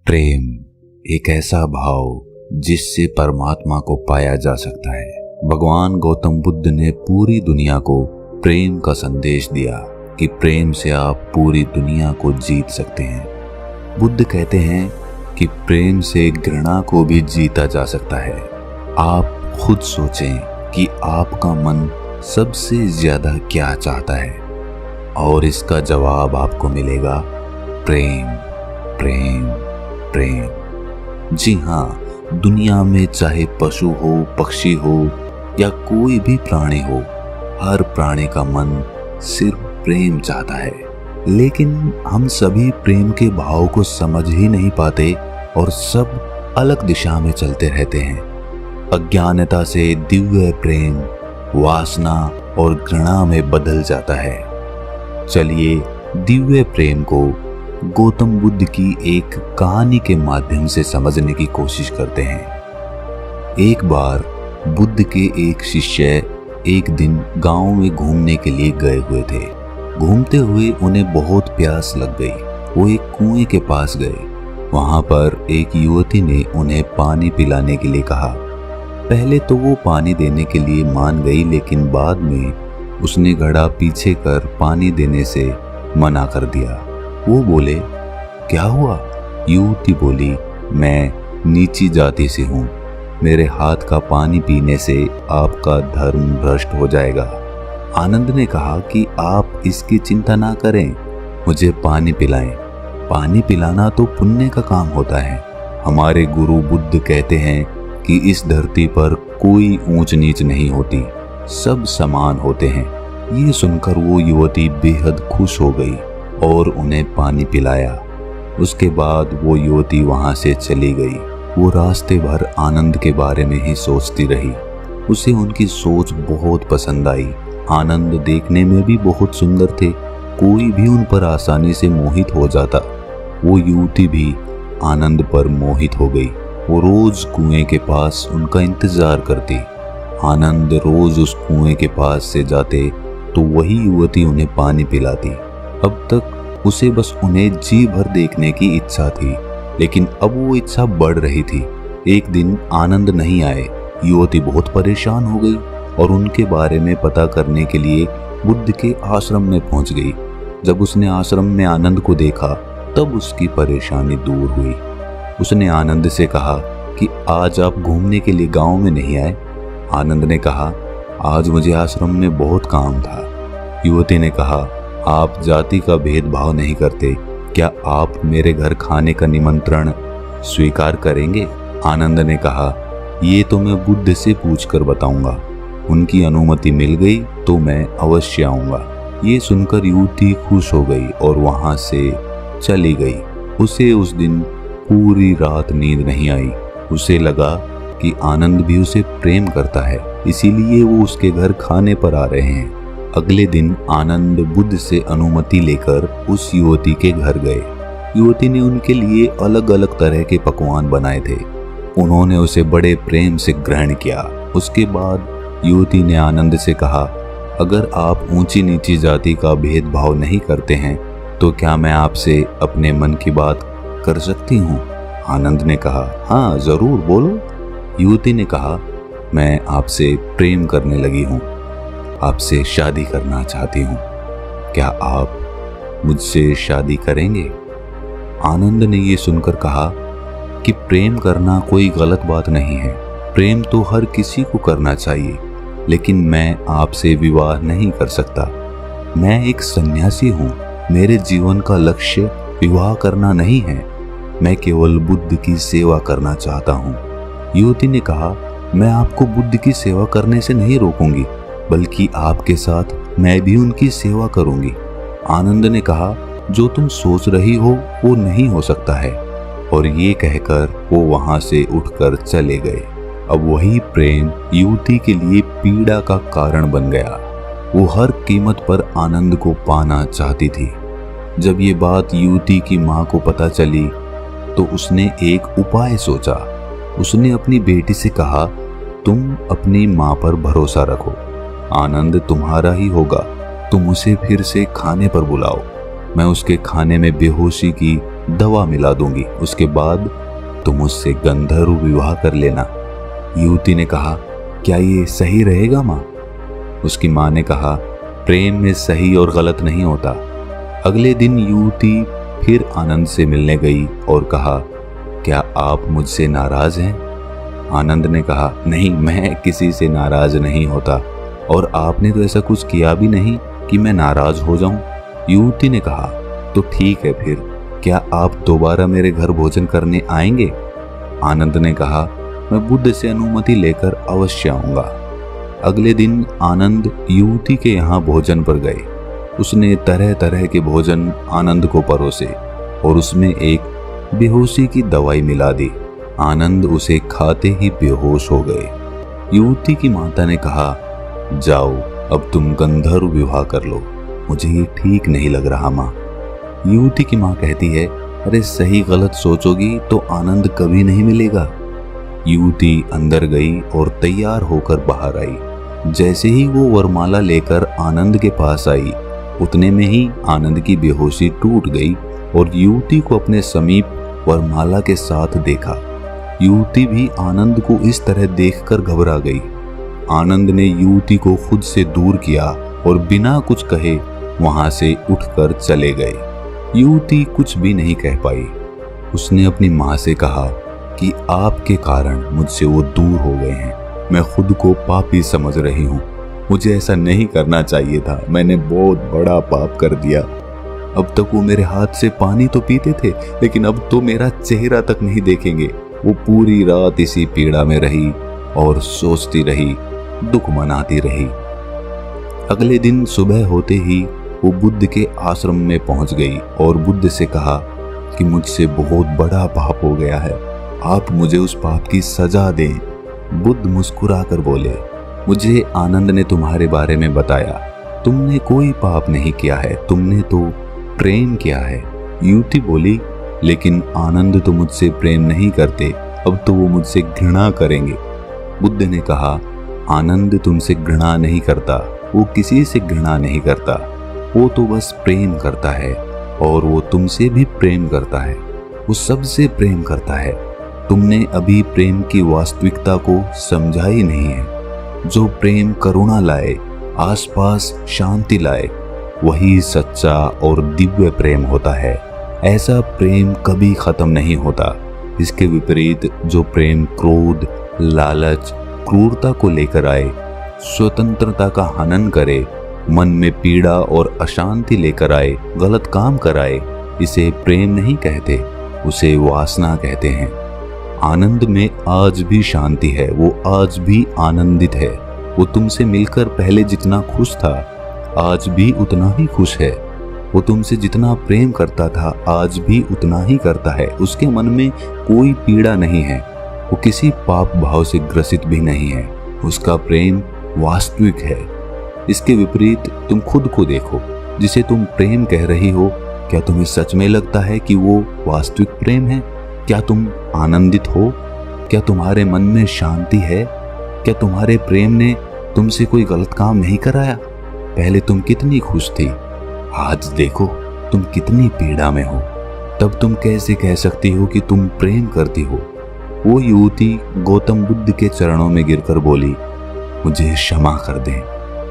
प्रेम एक ऐसा भाव जिससे परमात्मा को पाया जा सकता है। भगवान गौतम बुद्ध ने पूरी दुनिया को प्रेम का संदेश दिया कि प्रेम से आप पूरी दुनिया को जीत सकते हैं। बुद्ध कहते हैं कि प्रेम से घृणा को भी जीता जा सकता है। आप खुद सोचें कि आपका मन सबसे ज्यादा क्या चाहता है और इसका जवाब आपको मिलेगा प्रेम, प्रेम, प्रेम। जी हाँ, दुनिया में चाहे पशु हो, पक्षी हो या कोई भी प्राणी हो, हर प्राणी का मन सिर्फ प्रेम चाहता है। लेकिन हम सभी प्रेम के भाव को समझ ही नहीं पाते और सब अलग दिशा में चलते रहते हैं। अज्ञानता से दिव्य प्रेम वासना और घृणा में बदल जाता है। चलिए दिव्य प्रेम को गौतम बुद्ध की एक कहानी के माध्यम से समझने की कोशिश करते हैं। एक बार बुद्ध के एक शिष्य एक दिन गांव में घूमने के लिए गए हुए थे। घूमते हुए उन्हें बहुत प्यास लग गई। वो एक कुएं के पास गए। वहां पर एक युवती ने उन्हें पानी पिलाने के लिए कहा। पहले तो वो पानी देने के लिए मान गई, लेकिन बाद में उसने घड़ा पीछे कर पानी देने से मना कर दिया। वो बोले, क्या हुआ? युवती बोली, मैं नीची जाति से हूँ। मेरे हाथ का पानी पीने से आपका धर्म भ्रष्ट हो जाएगा। आनंद ने कहा कि आप इसकी चिंता ना करें, मुझे पानी पिलाएं। पानी पिलाना तो पुण्य का काम होता है। हमारे गुरु बुद्ध कहते हैं कि इस धरती पर कोई ऊंच नीच नहीं होती, सब समान होते हैं। ये सुनकर वो युवती बेहद खुश हो गई और उन्हें पानी पिलाया। उसके बाद वो युवती वहां से चली गई। वो रास्ते भर आनंद के बारे में ही सोचती रही। उसे उनकी सोच बहुत पसंद आई। आनंद देखने में भी बहुत सुंदर थे। कोई भी उन पर आसानी से मोहित हो जाता। वो युवती भी आनंद पर मोहित हो गई। वो रोज कुएं के पास उनका इंतजार करती। आनंद रोज उस कुएं के पास से जाते तो वही युवती उन्हें पानी पिलाती। अब तक उसे बस उन्हें जी भर देखने की इच्छा थी, लेकिन अब वो इच्छा बढ़ रही थी। एक दिन आनंद नहीं आए। युवती बहुत परेशान हो गई और उनके बारे में पता करने के लिए बुद्ध के आश्रम में पहुंच गई। जब उसने आश्रम में आनंद को देखा तब उसकी परेशानी दूर हुई। उसने आनंद से कहा कि आज आप घूमने के लिए गांव में नहीं आए? आनंद ने कहा, आज मुझे आश्रम में बहुत काम था। युवती ने कहा, आप जाति का भेदभाव नहीं करते, क्या आप मेरे घर खाने का निमंत्रण स्वीकार करेंगे? आनंद ने कहा, ये तो मैं बुद्ध से पूछकर बताऊंगा। उनकी अनुमति मिल गई तो मैं अवश्य आऊंगा। ये सुनकर युवती खुश हो गई और वहां से चली गई। उसे उस दिन पूरी रात नींद नहीं आई। उसे लगा कि आनंद भी उसे प्रेम करता है, इसीलिए वो उसके घर खाने पर आ रहे हैं। अगले दिन आनंद बुद्ध से अनुमति लेकर उस युवती के घर गए। युवती ने उनके लिए अलग अलग तरह के पकवान बनाए थे। उन्होंने उसे बड़े प्रेम से ग्रहण किया। उसके बाद युवती ने आनंद से कहा, अगर आप ऊंची नीची जाति का भेदभाव नहीं करते हैं तो क्या मैं आपसे अपने मन की बात कर सकती हूँ? आनंद ने कहा, हाँ जरूर बोलो। युवती ने कहा, मैं आपसे प्रेम करने लगी हूँ, आपसे शादी करना चाहती हूँ। क्या आप मुझसे शादी करेंगे? आनंद ने ये सुनकर कहा कि प्रेम करना कोई गलत बात नहीं है। प्रेम तो हर किसी को करना चाहिए, लेकिन मैं आपसे विवाह नहीं कर सकता। मैं एक सन्यासी हूँ। मेरे जीवन का लक्ष्य विवाह करना नहीं है। मैं केवल बुद्ध की सेवा करना चाहता हूँ। युवती ने कहा, मैं आपको बुद्ध की सेवा करने से नहीं रोकूंगी, बल्कि आपके साथ मैं भी उनकी सेवा करूंगी। आनंद ने कहा, जो तुम सोच रही हो वो नहीं हो सकता है। और ये कहकर वो वहां से उठकर चले गए। अब वही प्रेम युवती के लिए पीड़ा का कारण बन गया। वो हर कीमत पर आनंद को पाना चाहती थी। जब ये बात युवती की माँ को पता चली तो उसने एक उपाय सोचा। उसने अपनी बेटी से कहा, तुम अपनी माँ पर भरोसा रखो, आनंद तुम्हारा ही होगा। तुम उसे फिर से खाने पर बुलाओ। मैं उसके खाने में बेहोशी की दवा मिला दूंगी, उसके बाद तुम उससे गंधर्व विवाह कर लेना। युवती ने कहा, क्या ये सही रहेगा माँ? उसकी माँ ने कहा, प्रेम में सही और गलत नहीं होता। अगले दिन युवती फिर आनंद से मिलने गई और कहा, क्या आप मुझसे नाराज हैं? आनंद ने कहा, नहीं, मैं किसी से नाराज नहीं होता और आपने तो ऐसा कुछ किया भी नहीं कि मैं नाराज हो जाऊं। युवती ने कहा, तो ठीक है, फिर क्या आप दोबारा मेरे घर भोजन करने आएंगे? आनंद ने कहा, मैं बुद्ध से अनुमति लेकर अवश्य आऊंगा। अगले दिन आनंद युवती के यहाँ भोजन पर गए। उसने तरह तरह के भोजन आनंद को परोसे और उसमें एक बेहोशी की दवाई मिला दी। आनंद उसे खाते ही बेहोश हो गए। युवती की माता ने कहा, जाओ अब तुम गंधर्व विवाह कर लो, मुझे ये ठीक नहीं लग रहा माँ। युवती की माँ कहती है, अरे सही गलत सोचोगी तो आनंद कभी नहीं मिलेगा। युवती अंदर गई और तैयार होकर बाहर आई। जैसे ही वो वरमाला लेकर आनंद के पास आई, उतने में ही आनंद की बेहोशी टूट गई और युवती को अपने समीप वरमाला के साथ देखा। युवती भी आनंद को इस तरह देखकर घबरा गई। आनंद ने युवती को खुद से दूर किया और बिना कुछ कहे वहां से उठकर चले गए। युवती कुछ भी नहीं कह पाई। उसने अपनी माँ से कहा कि आपके कारण मुझसे वो दूर हो गए हैं। मैं खुद को पापी समझ रही हूँ। मुझे ऐसा नहीं करना चाहिए था। मैंने बहुत बड़ा पाप कर दिया। अब तक वो मेरे हाथ से पानी तो पीते थे, लेकिन अब तो मेरा चेहरा तक नहीं देखेंगे। वो पूरी रात इसी पीड़ा में रही और सोचती रही, दुख मनाती रही। अगले दिन सुबह होते ही वो बुद्ध के आश्रम में पहुंच गई और बुद्ध से कहा कि मुझसे बहुत बड़ा पाप हो गया है, आप मुझे उस पाप की सजा दें। बुद्ध मुस्कुराकर बोले, मुझे आनंद ने तुम्हारे बारे में बताया, तुमने कोई पाप नहीं किया है, तुमने तो प्रेम किया है। युवती बोली, लेकिन आनंद तो मुझसे प्रेम नहीं करते, अब तो वो मुझसे घृणा करेंगे। बुद्ध ने कहा, आनंद तुमसे घृणा नहीं करता, वो किसी से घृणा नहीं करता, वो तो बस प्रेम करता है और वो तुमसे भी प्रेम करता है, वो सबसे प्रेम करता है। तुमने अभी प्रेम की वास्तविकता को समझा ही नहीं है। जो प्रेम करुणा लाए, आसपास शांति लाए, वही सच्चा और दिव्य प्रेम होता है। ऐसा प्रेम कभी खत्म नहीं होता। इसके विपरीत जो प्रेम क्रोध, लालच, क्रूरता को लेकर आए, स्वतंत्रता का हनन करे, मन में पीड़ा और अशांति लेकर आए, गलत काम कराए, इसे प्रेम नहीं कहते, उसे वासना कहते हैं। आनंद में आज भी शांति है, वो आज भी आनंदित है। वो तुमसे मिलकर पहले जितना खुश था, आज भी उतना ही खुश है। वो तुमसे जितना प्रेम करता था, आज भी उतना ही करता है। उसके मन में कोई पीड़ा नहीं है, वो किसी पाप भाव से ग्रसित भी नहीं है। उसका प्रेम वास्तविक है। इसके विपरीत तुम खुद को देखो, जिसे तुम प्रेम कह रही हो, क्या तुम्हें सच में लगता है कि वो वास्तविक प्रेम है? क्या तुम आनंदित हो? क्या तुम्हारे मन में शांति है? क्या तुम्हारे प्रेम ने तुमसे कोई गलत काम नहीं कराया? पहले तुम कितनी खुश थी, आज देखो तुम कितनी पीड़ा में हो। तब तुम कैसे कह सकती हो कि तुम प्रेम करती हो? वो युवती गौतम बुद्ध के चरणों में गिरकर बोली, मुझे क्षमा कर दें,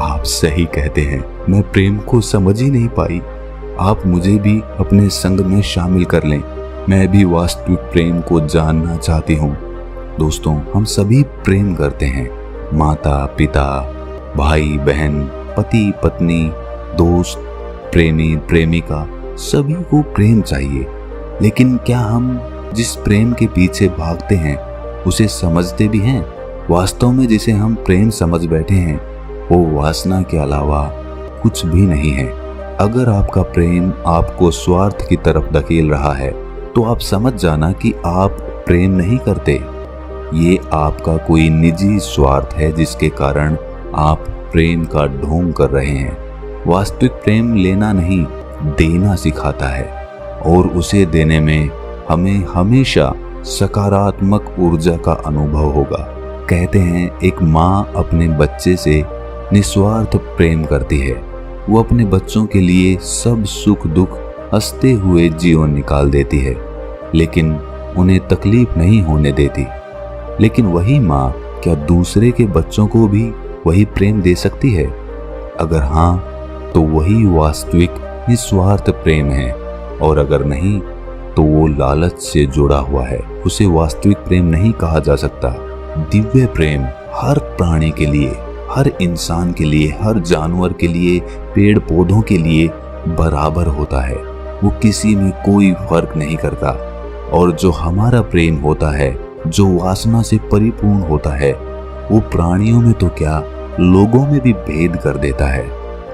आप सही कहते हैं, मैं प्रेम को समझ ही नहीं पाई। आप मुझे भी अपने संग में शामिल कर लें, मैं भी वास्तविक प्रेम को जानना चाहती हूँ। दोस्तों, हम सभी प्रेम करते हैं। माता पिता, भाई बहन, पति पत्नी, दोस्त, प्रेमी प्रेमिका, सभी को प्रेम चाहिए। लेकिन क्या हम जिस प्रेम के पीछे भागते हैं उसे समझते भी हैं? वास्तव में जिसे हम प्रेम समझ बैठे हैं वो वासना के अलावा कुछ भी नहीं है। अगर आपका प्रेम आपको स्वार्थ की तरफ धकेल रहा है तो आप समझ जाना कि आप प्रेम नहीं करते। ये आपका कोई निजी स्वार्थ है जिसके कारण आप प्रेम का ढोंग कर रहे हैं। वास्तविक प्रेम लेना नहीं, देना सिखाता है और उसे देने में हमें हमेशा सकारात्मक ऊर्जा का अनुभव होगा। कहते हैं एक माँ अपने बच्चे से निस्वार्थ प्रेम करती है। वो अपने बच्चों के लिए सब सुख दुख हंसते हुए जीवन निकाल देती है, लेकिन उन्हें तकलीफ नहीं होने देती। लेकिन वही माँ क्या दूसरे के बच्चों को भी वही प्रेम दे सकती है? अगर हाँ, तो वही वास्तविक निस्वार्थ प्रेम है, और अगर नहीं तो वो लालच से जुड़ा हुआ है। उसे वास्तविक प्रेम नहीं कहा जा सकता। दिव्य प्रेम हर प्राणी के लिए, हर इंसान के लिए, हर जानवर के लिए, पेड़ पौधों के लिए बराबर होता है। वो किसी में कोई फर्क नहीं करता। और जो हमारा प्रेम होता है, जो वासना से परिपूर्ण होता है, वो प्राणियों में तो क्या, लोगों में भी भेद कर देता है।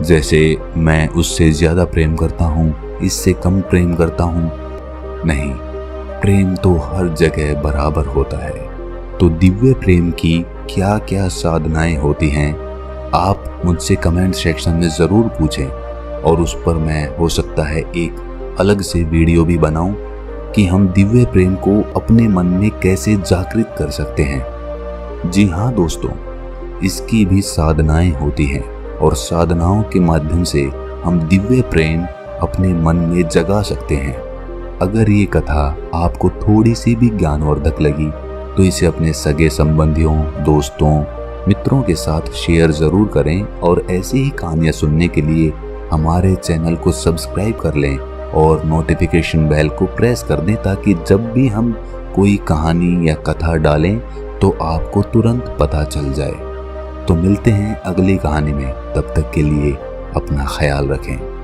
जैसे मैं उससे ज्यादा प्रेम करता हूँ, इससे कम प्रेम करता हूँ, नहीं, प्रेम तो हर जगह बराबर होता है। तो दिव्य प्रेम की क्या क्या साधनाएं होती हैं, आप मुझसे कमेंट सेक्शन में जरूर पूछें, और उस पर मैं हो सकता है एक अलग से वीडियो भी बनाऊं कि हम दिव्य प्रेम को अपने मन में कैसे जागृत कर सकते हैं। जी हाँ दोस्तों, इसकी भी साधनाएं होती हैं, और साधनाओं के माध्यम से हम दिव्य प्रेम अपने मन में जगा सकते हैं। अगर ये कथा आपको थोड़ी सी भी ज्ञानवर्धक लगी तो इसे अपने सगे संबंधियों, दोस्तों, मित्रों के साथ शेयर जरूर करें, और ऐसी ही कहानियां सुनने के लिए हमारे चैनल को सब्सक्राइब कर लें और नोटिफिकेशन बेल को प्रेस कर दें, ताकि जब भी हम कोई कहानी या कथा डालें तो आपको तुरंत पता चल जाए। तो मिलते हैं अगली कहानी में, तब तक के लिए अपना ख्याल रखें।